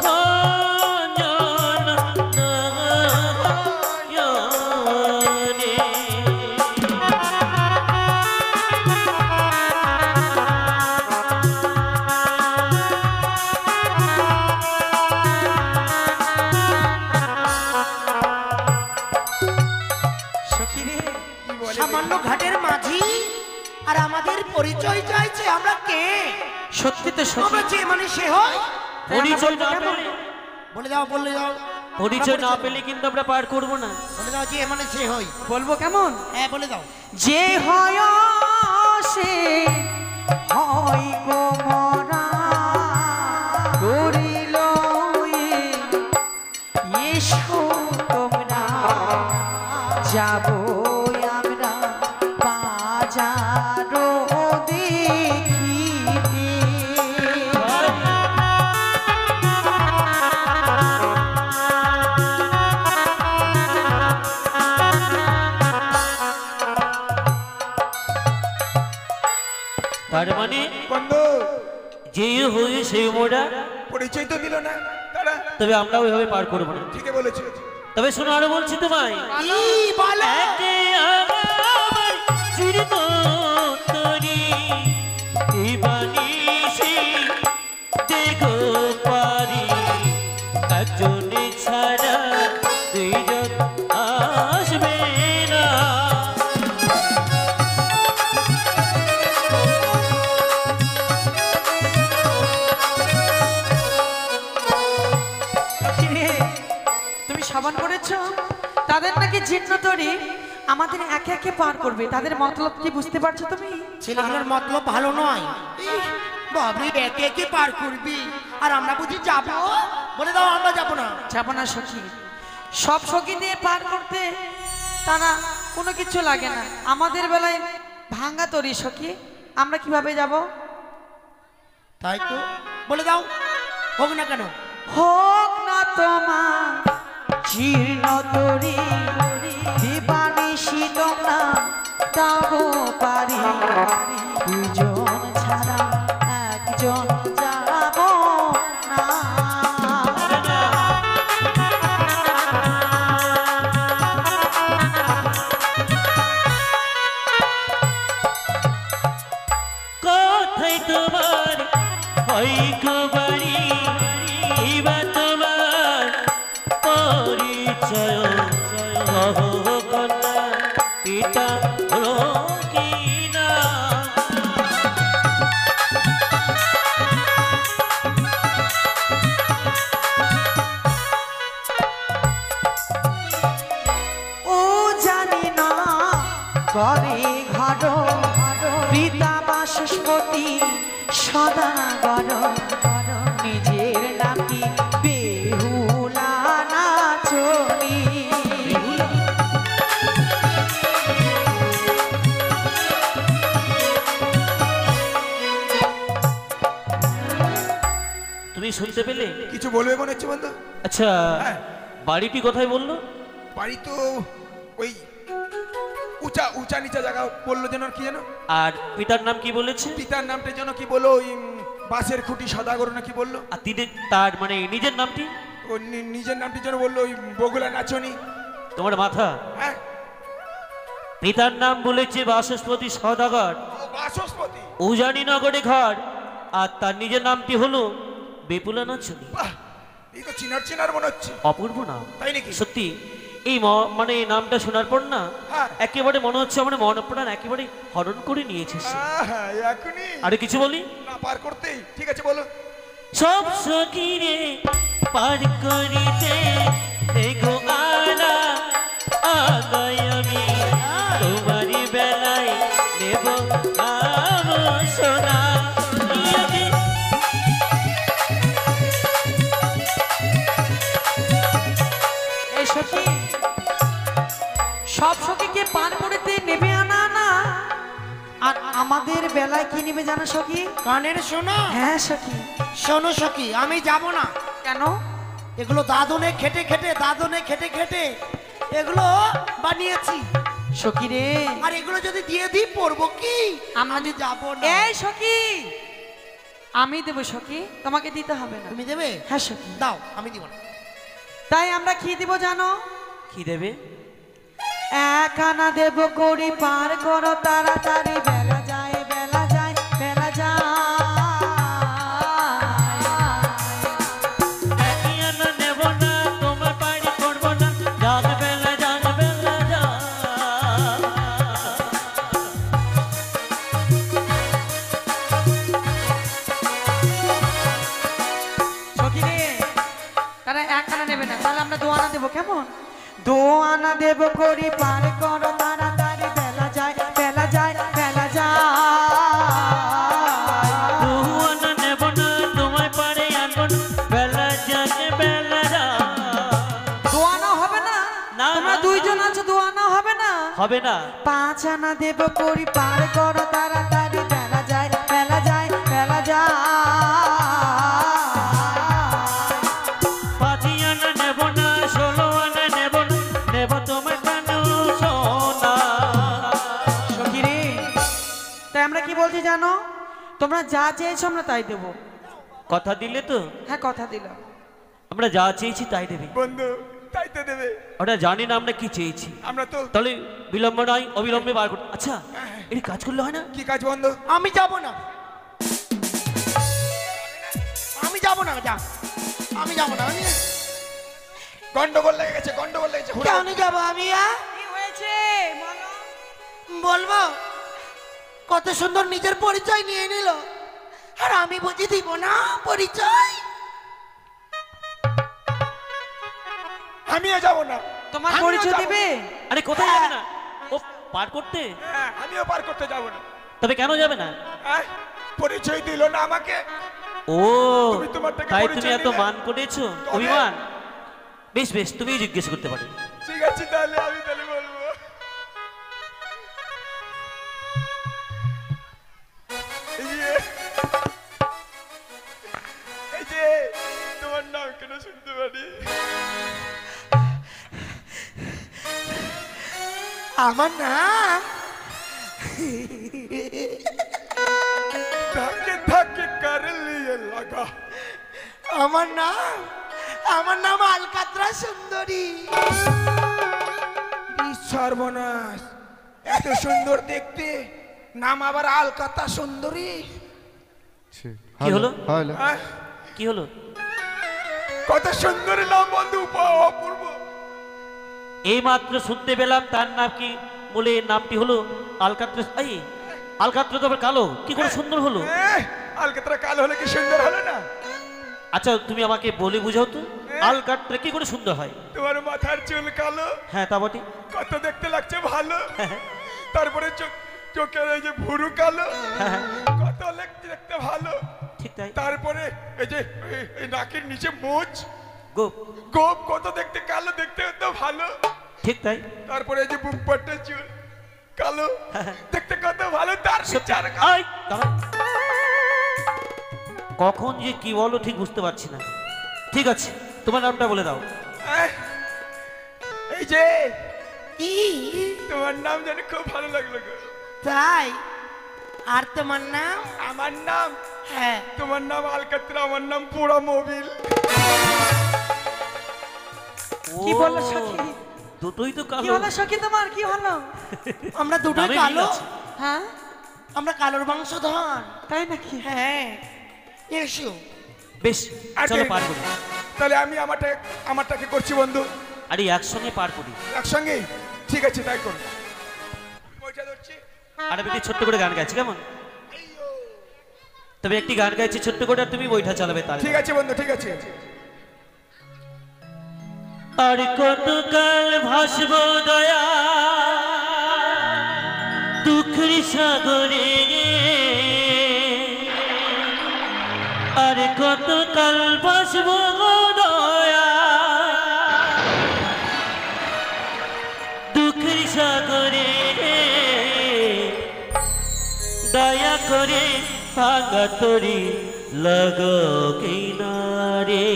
খঞ্জন নয়নে সখী রে, কি বলে সামান্য ঘাটের মাঝি আর আমাদের পরিচয় চাইছে। আমরা কে? সত্যি তো সখী। আমরা যে মানে সে হয়। পরিচয় না কেমন? পেলে, বলে দাও বলে দাও পরিচয় না পেলে কিন্তু আমরা পার করব না। বলে দাও যে মানে সে হয়। বলবো কেমন? হ্যাঁ বলে দাও। যে হয় সে হয় গো মরা করিল এসো তোমরা যাব আমরা বাজারও দেখিতে। তার মানে বন্ধু যে হয়ে সেই মোড়া, পরিচয় তো দিল না তারা। তবে আমরা ওইভাবে পার করবো না। ঠিকই বলেছিল। তবে শোনো, আরো বলছি তোমায়, কি বলো? একে আমার চিরতরি দিবানিশি দেখো পারি, একজনে ছাড়া দুইজন আসবে না। কিরে, তুমি সাবান করেছো? তাদের নাকি জিন্ন তরি আমাদের একে একে পার করবে। তাদের মতলব কি বুঝতে পারছো তুমি? ছেলেগুলোর মতলব ভালো নয়। ইস, বাবরে একে একে পার করবি আর আমরা বুঝি যাবো? বলে দাও আমরা যাবো না। যাবো না সখী। সব সখী দিয়ে পার করতে তারা কোনো কিছু লাগে না। আমাদের বেলায় ভাঙ্গা তরি সখী, আমরা কিভাবে যাব? তাই তো, বলে দাও, হোক না কেন? হোক না তোমার জীর্ণ তরি দিবানিশি তোমরা তাও পারি, দুজন ছাড়া একজন যাব না। কোথায় তোমার ওই বাড়ি, বা তোমার পরিচয়, কহো কন্যা পিতা হলো কি না। ও জানি না করে ঘর পিতা বাসস্পতি সদাগর, নিজের নাকি বেহুলা নাচনি। তুমি শুনতে পেলে? কিছু বলবে মনে হচ্ছে বন্ধু। আচ্ছা, হ্যাঁ। বাড়িটি কোথায় বললো? বাড়ি তো ওই উঁচা উঁচা নিচা জায়গা বললো যেন, কি যেন আর পিতার নাম কি বলেছে? পিতার নামটা যেন কি বললো, ওই বাসের খুঁটি সদাগর না কি বললো। আর তিনি তার মানে নিজের নামটি? ও নিজের নামটি যেন বললো ওই বগুলা নাচনি। তোমার মাথা। হ্যাঁ, পিতার নাম বলেছে বাসস্পতি সদাগর, ও বাসস্পতি। উজানিনগরে ঘর। আর তার নিজের নামটি হলো বেপুলা নাচনি। বাহ, এই তো চিনার চিনার মনে হচ্ছে। অপূর্ব নাম। তাই নাকি? সত্যি এই মানে এই নামটা শোনার পর না হ্যাঁ। একেবারে মনে হচ্ছে আমার মন প্রাণ একেবারে হরণ করে নিয়েছে সে। হ্যাঁ, এখনই আরে কিছু বলি না, পার করতেই। ঠিক আছে, বলো। সব সকিরে পার করিতে দেখো আলা আগাই আমি, তোমারই বেলায় নেব নাম সোনা। এই সখী, সব সখীকে পার করিতে নেবে আনা না, আর আমাদের বেলায় কি নেবে জানো সখী? কানের শোনো। হ্যাঁ সখী। শোনো সখী, আমি যাব না। কেন? এগুলো দাদনে খেটে খেটে, দাদনে খেটে খেটে এগুলো বানিয়েছি। সখী রে, আর এগুলো যদি দিয়ে দিই পড়বো কি? আমি যাব না। এই সখী, আমি দেবো সখী, তোমাকে দিতে হবে না। তুমি দেবে? হ্যাঁ সখী। দাও, আমি দিব না। তাই আমরা কি দিব জানো? কি দেবে? এক আনা দেব করি পার করো তাড়াতাড়ি, বেলা যায় বেলা যায় বেলা যায়। একই আনা নেব না, তোমার বাড়ি করবো না, যাক বেলা যাক বেলা যা। সখী রে, তারা এক আনা নেবে না, তাহলে আমরা 2 আনা দেবো, কেমন? 2 আনা দেব করি পার করো তাড়াতাড়ি, বেলা যায় বেলা যায় বেলা যায়। বহু আনা নেব না, তোমায় পারে আনবো না, বেলা যাক বেলা যা। 2 আনা হবে না? না, তোমরা না, 2 না। জন আছো, 2 আনা হবে না? হবে না। 5 আনা দেব করি পার করো তাড়াতাড়ি, বেলা যায় বেলা যায় বেলা যায়। পাঁচই আনা নেব না, 16 আনা নেব না, নেব তোমায় কেন সোনা। সখী রে, তাই আমরা কি বলছি জানো? তোমরা যা চেয়েছো আমরা তাই দেবো। কথা দিলে তো? হ্যাঁ কথা দিলাম। আমরা যা চেয়েছি তাই দেবে। বন্ধু তাই তো দেবে। ওটা জানি না আমরা কি চেয়েছি। আমরা তো তাহলে বিলম্ব নয়, অবিলম্বে বার করতে। আচ্ছা এটি কাজ করলে হয় না? কি কাজ বন্ধু? আমি যাব না, আমি যাব না, যা আমি যাব না। আমি গন্ডগোল লেগে গেছে, গন্ডগোল লেগেছে। কেন যাব আমি? কি হয়েছে বলো? বলবো কত সুন্দর নিজের পরিচয় নিয়ে নিল, আর আমি বুঝি দিব না পরিচয়? আমিও যাব না। তোমার আমিও পরিচয় যাবো দিবে? আরে কোথায় যাবে না? ও পার করতে? হ্যাঁ, আমিও পার করতে যাব না। তবে কেন যাবে না? হ্যাঁ, পরিচয় দিল না আমাকে। ও তুমি তোমার থেকে তাই পরিচয় তুমি এত নিলে? মান করেছো, তবে? অভিমান? বেশ বেশ, তুমি জিজ্ঞেস করতে পারো। ঠিক আছে, তাহলে আমি তাহলে বলবো। এই যে তোমার নাম কেন শুনতে পারি? আমার নাম ধাক্কে ধাক্কে কর লিয়ে লাগা। আমার নাম আলকাতরা সুন্দরী। সর্বনাশ, এত সুন্দর দেখতে, নাম আবার আলকাতা সুন্দরী। কি হলো? আহ, কি হলো? কত সুন্দর নাম বন্ধু, অপূর্ব। এই মাত্র শুনতে পেলাম তার নাম কি বলে, নামটি হলো আলকাত্রা। এই আলকাত্রা তো আবার কালো, কি করে সুন্দর হলো? আলকাতরা কালো হলে কি সুন্দর হলো না? আচ্ছা তুমি আমাকে বলে বুঝাও তো, আলকাত্রা কি করে সুন্দর হয়? তোমার মাথার চুল কালো, হ্যাঁ তা বটে। কত দেখতে লাগছে ভালো। হ্যাঁ, হ্যাঁ, তারপরে চোখের এই যে ভুরু কালো, হ্যাঁ, হ্যাঁ, কত দেখতে ভালো। ঠিক তাই। তারপরে এই যে এই নাকের নিচে মুছ, গোপ, গোপ কত দেখতে কালো, দেখতে তো ভালো। ঠিক তাই। তারপরে এই যে বুক পাট্টা চুল কালো, হ্যাঁ। দেখতে কত ভালো। তার বিচার আই, দাঁড়াও। কখন যে কি বলো ঠিক বুঝতে পারছি না। ঠিক আছে, তোমার নামটা বলে দাও। এই যে কি তোমার নাম জানি খুব ভালো লাগলো গো। তাই? আর তোমার নাম? আমার নাম, হ্যাঁ, তোমার নাম আলকাতরা, আমার নাম পোড়া মোবিল। কি ও, বললো সখী? দুটোই তো কি কালো। হলো সখী তোমার, কি হলো? আমরা দুটোই নামে মিল কালো। আছে। হ্যাঁ আমরা কালোর বংশধর। তাই নাকি? হ্যাঁ, এসো। বেশ, আর চলো কে- পার করি। তাহলে আমি আমারটাকে করছি বন্ধু, আরে একসঙ্গে পার করি। একসঙ্গে। ঠিক আছে, তাই করো। পয়সা ধরছি। আর আমি একটি ছোট্ট করে গান গাইছি, কেমন? তবে একটি গান গাইছি ছোট্ট করে, আর তুমি বইটা চালাবে তার। ঠিক আছে বন্ধু, ঠিক আছে। আর কতকাল ভাসব দয়া দুঃখের সাগরে, আর কতকাল ভাসব দয়া দুঃখের সাগরে, দয়া করে ভাঙা তরি লাগো কিনারে।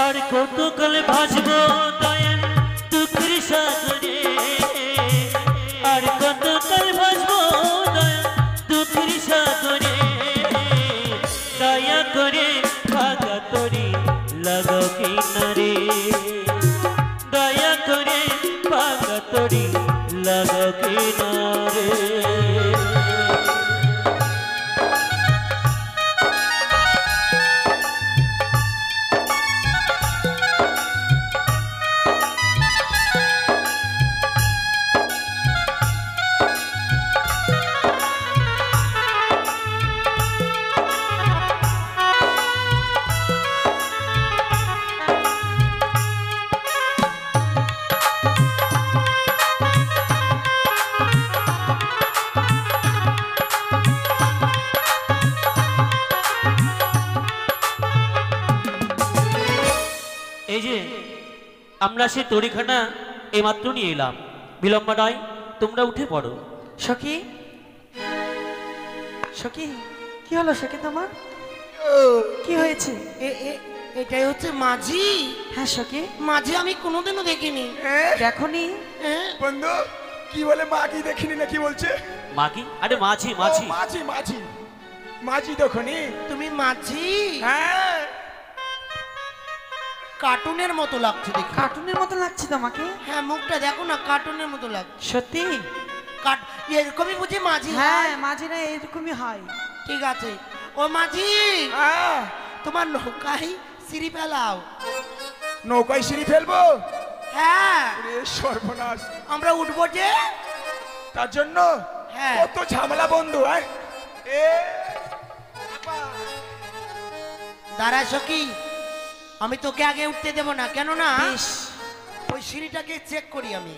আর কতকাল ভাসবো দয়াল দুঃখের সাগরে, আর কতকাল ভাসবো দয়াল দুঃখের সাগরে, দয়া করে ভাগা তরি লাগো কিনারে, দয়া করে ভাগা তরি লাগো কিনারে। এই যে আমরা সেই তরিখানা এইমাত্র নিয়ে এলাম, বিলম্ব নয়, তোমরা উঠে পড়ো। সখী, সখী, কি হলো সখী তোমার? কি হয়েছে? এটাই হচ্ছে মাঝি। হ্যাঁ সখী। মাঝি আমি কোনোদিনও দেখিনি। দেখনি? বন্ধু কি বলে, মা কি দেখিনি না কি বলছে? মাগি? আরে মাঝি, মাঝি। ও, মাঝি মাঝি মাঝি দেখনি? তুমি মাঝি? হ্যাঁ। কার্টুনের মতো লাগছে দেখি। কার্টুনের মতো লাগছে তোমাকে? হ্যাঁ, মুখটা দেখো না, কার্টুনের মতো লাগছে। সত্যি? এরকমই বুঝি মাঝি? হ্যাঁ, মাঝিরা এরকমই হয়। ঠিক আছে। ও মাঝি, হ্যাঁ, তোমার নৌকায় সিঁড়ি ফেলাও। নৌকায় সিঁড়ি ফেলবো? হ্যাঁ, ওরে সর্বনাশ, আমরা উঠবো যে। তার জন্য হ্যাঁ। কত ঝামেলা বন্ধু। হ্যাঁ, এ বাবা। দাঁড়া সখী, আমি তোকে আগে উঠতে দেব না। কেন না? বেশ। ওই সিঁড়িটাকে চেক করি আমি।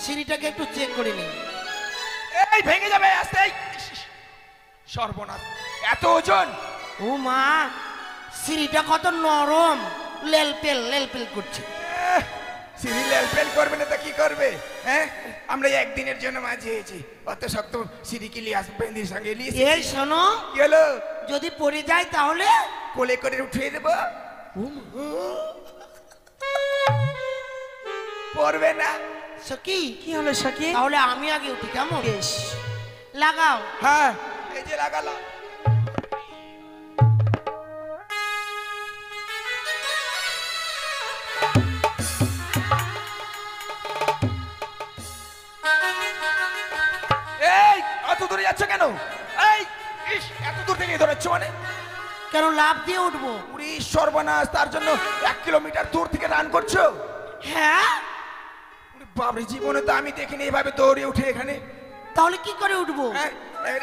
সিঁড়িটাকে একটু চেক করে নি। এই ভেঙে যাবে আস্তে। এই, সর্বনাশ, এত ওজন। ও মা, সিঁড়িটা কত নরম, লেলপেল লেলপেল করছে। সিঁড়ি লেলপেল করবে না তা কি করবে? হ্যাঁ, আমরা একদিনের জন্য মাঝি হয়েছি, অত শক্ত সিঁড়ি কি লিয়ে আসবে? সঙ্গে লিয়ে এই শোনো, কি হলো? যদি পড়ে যায় তাহলে? কোলে করে উঠিয়ে দেবো। পড়বে না। সখী, কি হলো সখী? তাহলে আমি আগে উঠি, কেমন? বেশ। লাগাও। হ্যাঁ, এই যে লাগালাম। এই এত দূরে যাচ্ছ কেন? এই ইস, এত দূর থেকে ধরেছ মানে? কেন, লাভ দিয়ে উঠবো? পুরি সর্বনাশ, তার জন্য 1 কিলোমিটার দূর থেকে রান করছো? হ্যাঁ। ওরে বাপরে, জীবনে তো আমি দেখিনি এভাবে দৌড়ে উঠে এখানে। তাহলে কি করে উঠবো? হ্যাঁ, এই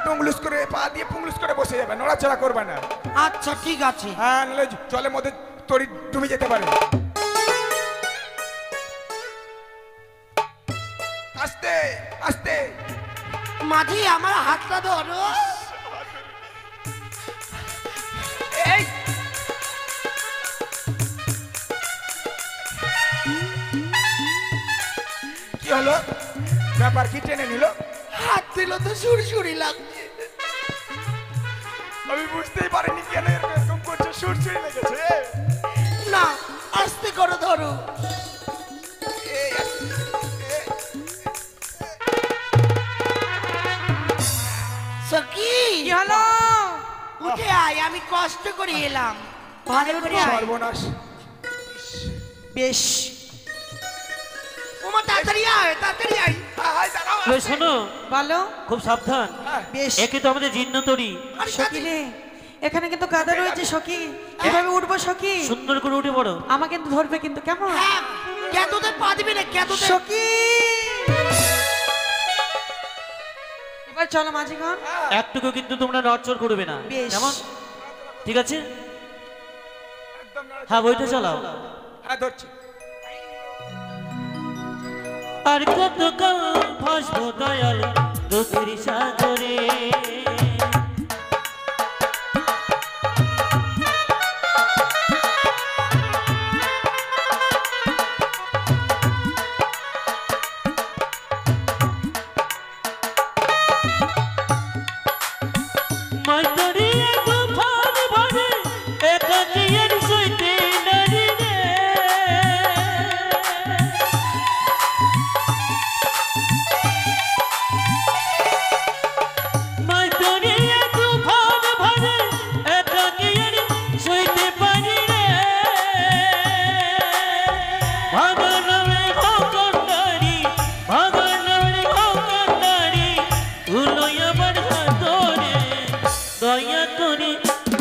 টুংলুস করে পা দিয়ে পুংলুস করে বসে যাবে, নড়াচড়া করবে না। আচ্ছা ঠিক আছে। হ্যাঁ, নাহলে জলের মধ্যে তরি ডুবে যেতে পারে। আস্তে আস্তে। মাঝি, আমার হাতটা ধরো। এই কি হলো? ব্যাপার কি, টেনে নিল? হাত দিল তো সুরসুরি লাগছে। আমি বুঝতেই পারিনি কেন এরকম করছে, সুরসুরি লেগেছে। না, আস্তে করে ধরো। এই, সখী, কি হলো? উঠে আয়, আমি কষ্ট করে এলাম। ভালো করে আয়। সর্বনাশ। বেশ। ওমা, তাড়াতাড়ি আয়, তাড়াতাড়ি আয়। হাই, দাঁড়াও। ওই শোনো, বলো। খুব সাবধান। বেশ। একে তো আমাদের জিন্ন তরি। আরে সখী রে, এখানে কিন্তু গাদা রয়েছে সখী। কিভাবে উঠবো সখী? সুন্দর করে উঠে পড়ো। আমাকে কিন্তু ধরবে কিন্তু, কেমন? হ্যাঁ, কেতোতে পা দিবি না, কেতোতে। সখী, এবার চলো মাঝিগণ। একটুকু কিন্তু তোমরা নড়চড় করবে না, বেশ। কেমন? ঠিক আছে? একদম নড়াচড়া। হ্যাঁ, বইটা চালাও। হ্যাঁ, ধরছি। আর কত কাল ভাসবো দয়াল তোর সাগরে। মাতরিয়া তুফান ভরে একাকিয়ের সইতে নারী রে। মাতরিয়া তুফান ভরে একাকিয়ের সইতে পারি রে। ভাগনরে খোকন্ডারি, ভাগনরে খোকন্ডারি, উলই আমার হাতরে। দয়া করে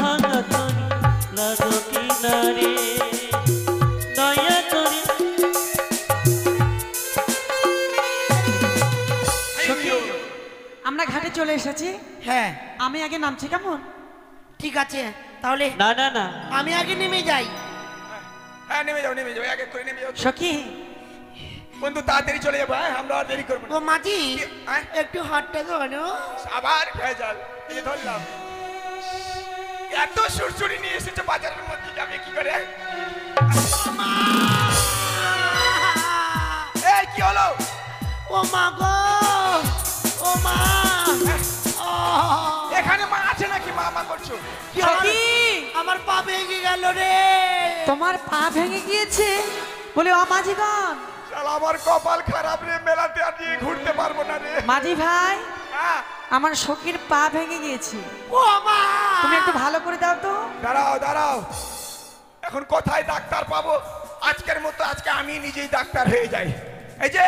ভাঙা করি লাগো কিনারে, দয়া করে। আমরা ঘাটে চলে এসেছি। হ্যাঁ, আমি আগে নামছি, কেমন? ঠিক আছে, তাহলে না না না, আমি আগে নেমে যাই। হ্যাঁ, নেমে যাও, নেমে যাও, এক এক করে নেমে যাও। সখী, বন্ধু তাড়াতাড়ি চলে যাবো। হ্যাঁ, আমরা আর দেরি করবো না। ও মাঝি, হ্যাঁ? একটু হাতটা ধরো। আবার ভেজাল, এই ধরলাম। এত সুরসুরি নিয়ে এসেছে বাজারের মধ্যে, যাবে কি করে? হলো? ও মা গো, ও মা। এখানে মা আছে নাকি? মা মা করছো? কি আমার- সখী! আমার পা ভেঙে গেল রে। তোমার পা ভেঙে গিয়েছে বলে ও মাঝিগণ। শালা আমার কপাল খারাপ রে, মেলাতে আর নিয়ে ঘুরতে পারবো না রে। মাঝি ভাই, হ্যাঁ, আমার সখীর পা ভেঙে গিয়েছে, ও মা। তুমি একটু ভালো করে দাও তো। দাঁড়াও দাঁড়াও, এখন কোথায় ডাক্তার পাবো? আজকের মতো আজকে আমি নিজেই ডাক্তার হয়ে যাই। এই যে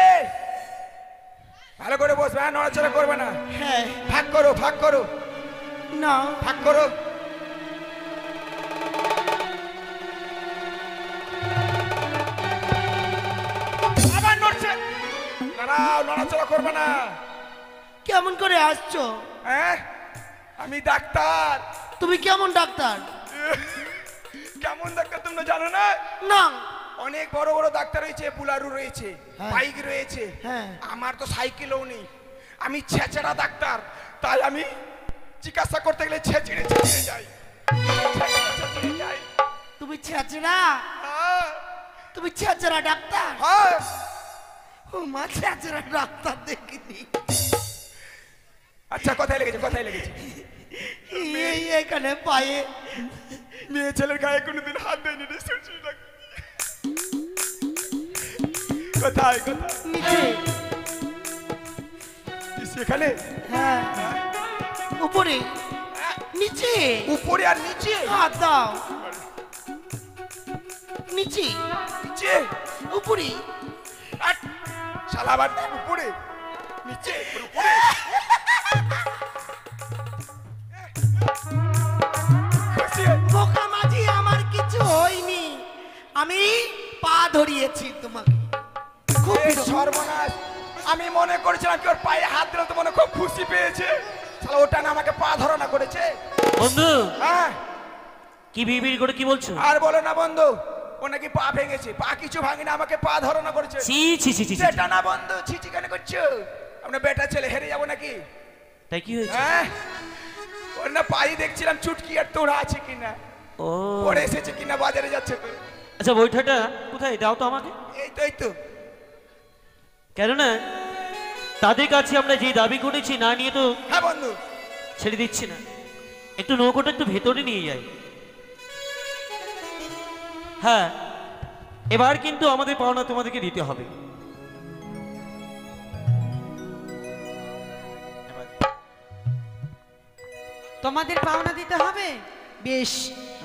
ভালো করে বসবে, হ্যাঁ, নড়াচড়া করবে না। হ্যাঁ, ভাগ করো, ভাগ করো, না। ভাগ করো। আবার নড়ছে। দাঁড়াও, নড়াচড়া করবে না। কেমন করে আসছো? হ্যাঁ, আমি ডাক্তার। তুমি কেমন ডাক্তার? কেমন ডাক্তার তোমরা জানো না? না। অনেক বড় বড় ডাক্তার রয়েছে, বুলারু রয়েছে, হ্যাঁ। বাইক রয়েছে। হ্যাঁ। আমার তো সাইকেলও নেই, আমি ছেঁচড়া ডাক্তার। তাই আমি চিকিৎসা করতে গেলে ছেঁচড়ে ছেঁচড়ে যাই, ছেঁচড়ে ছেঁচড়ে যাই। তুমি ছেঁচড়া? হ্যাঁ, তুমি ছেঁচড়া ডাক্তার? হ্যাঁ। ও মা, ছেঁচড়া ডাক্তার দেখিনি। আচ্ছা, কোথায় লেগেছে, কোথায় লেগেছে? এই এখানে পায়ে। মেয়ে ছেলের গায়ে কোনোদিন হাত দেয়নি রে, শুনছিস না? কোথায় কোথায়? নিচে। সেখানে? হ্যাঁ। উপরে? নিচে? উপরে আর নিচে? হাত দাও। নিচে? নিচে? উপরে? আট! শালা আবার উপরে নিচে উপরে। খুশি হয়ে- বোকা মাঝি, আমার কিছু হয়নি। আমি পা ধরিয়েছি তোমাকে। খুব এ সর্বনাশ! আমি মনে করেছিলাম কি ওর পায়ে হাত দিলে তো মনে খুব খুশি পেয়েছে। শালা ওটা না আমাকে পা ধরানা করেছে। বন্ধু, হ্যাঁ, কি বিড়বিড় করে কি বলছো? আর বলো না বন্ধু, ও নাকি পা ভেঙেছে। পা কিছু ভাঙিনি, আমাকে পা ধরানা করেছে। ছি ছি ছি ছি ছি। সেটা না বন্ধু, ছিচি কেন করছো? আমরা বেটা ছেলে হেরে যাবো নাকি? তাই কি হয়েছে? হ্যাঁ, ওর না পাই দেখছিলাম চুটকি আর তোড়া আছে কিনা, ও পড়ে এসেছে কিনা, বাজারে যাচ্ছে তো। আচ্ছা, বইটাটা কোথায় দাও তো আমাকে। এই তো এই তো। কেননা তাদের কাছে আমরা যে দাবি করেছি না নিয়ে তো হ্যাঁ বন্ধু, ছেড়ে দিচ্ছি না। একটু নৌকোটা একটু ভেতরে নিয়ে যাই। হ্যাঁ, এবার কিন্তু আমাদের পাওনা তোমাদেরকে দিতে হবে। তোমাদের পাওনা দিতে হবে? বেশ,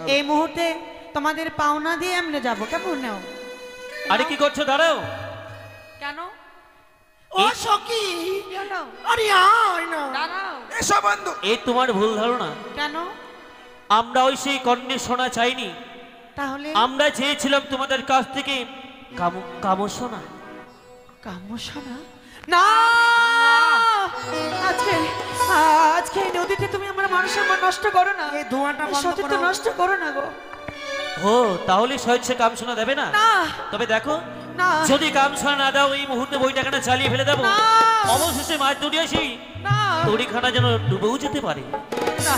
এই মুহূর্তে তোমাদের পাওনা দিয়ে আমরা যাবো, কেমন নাও? আরে কি করছো, দাঁড়াও। কেন? ও সখী, কেন? আরে আয় না। দাঁড়াও। এসো বন্ধু। এই তোমার ভুল ধারণা। কেন? আমরা ওই সেই কন্যে সোনা চাইনি, তাহলে আমরা চেয়েছিলাম তোমাদের কাছ থেকে কামো সোনা। কামোশনা? না, আজকে আজকে এই নদীতে তুমি আমার মানুষের মন নষ্ট করো না। এই ধোঁয়াটা বন্ধ সতীত্ব করো। নষ্ট করো না গো। ও, তাহলে স্বেচ্ছা কাম সোনা দেবে না? না। তবে দেখো, না। যদি কাম সোনা না দাও এই মুহূর্তে বইটাখানা চালিয়ে ফেলে দেবো। না। অবশেষে মাছ ধরিয়ে আসি না, তড়িখানা যেন ডুবেও যেতে পারে। না,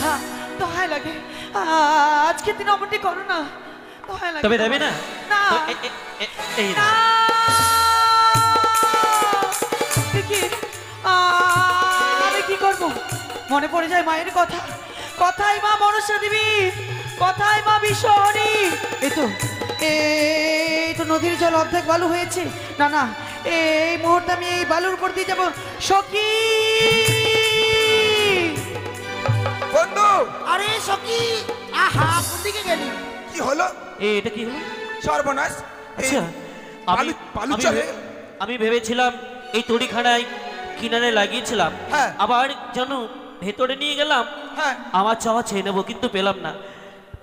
দোহাই লাগে, আজকে দিন অমনটি করো না, দোহাই লাগে। তবে দেবে না? না। তো এই না। নাও। দেখি, আমি কি করব? মনে পড়ে যায় মায়ের কথা। কথাই মা মনসা দেবী, কথাই মা বিশ্বহরি। এই তো নদীর জল অর্ধেক বালু হয়েছে। না না, এই মুহূর্তে আমি এই বালুর উপর দিয়ে যাবো। সখী! বন্ধু, আরে সখী, আহা, কোন দিকে গেলি? কি হলো? এটা কি হলো? সর্বনাশ! আচ্ছা, বালু চলে। আমি ভেবেছিলাম এই তড়িখানায় কিনারে লাগিয়েছিলাম, হ্যাঁ। আবার যেন ভেতরে নিয়ে গেলাম, হ্যাঁ আমার চাওয়া চেয়ে নেবো, কিন্তু পেলাম না।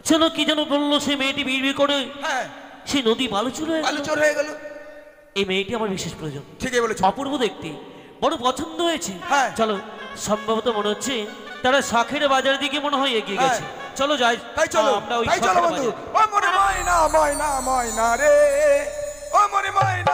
যেন কি যেন বললো সে মেয়েটি বিড়বিড় করে, হ্যাঁ, সে নদী বালুচুর হয়ে বালু গেল। চোর হয়ে গেল। এই মেয়েটি আমার বিশেষ প্রয়োজন, ঠিকই বলেছো। অপূর্ব দেখতে, বড় পছন্দ হয়েছে। হ্যাঁ। চলো, সম্ভবত মনে হচ্ছে তারা শাখের বাজারের দিকে মনে হয় এগিয়ে হ্যাঁ। গেছে। চলো যাই, তাই চলো, আমরা ওই তাই চলো শাঁখের বন্ধু। বাজারে। ও মরে ময়না ময়না ময়না রে, ও মরে ময়না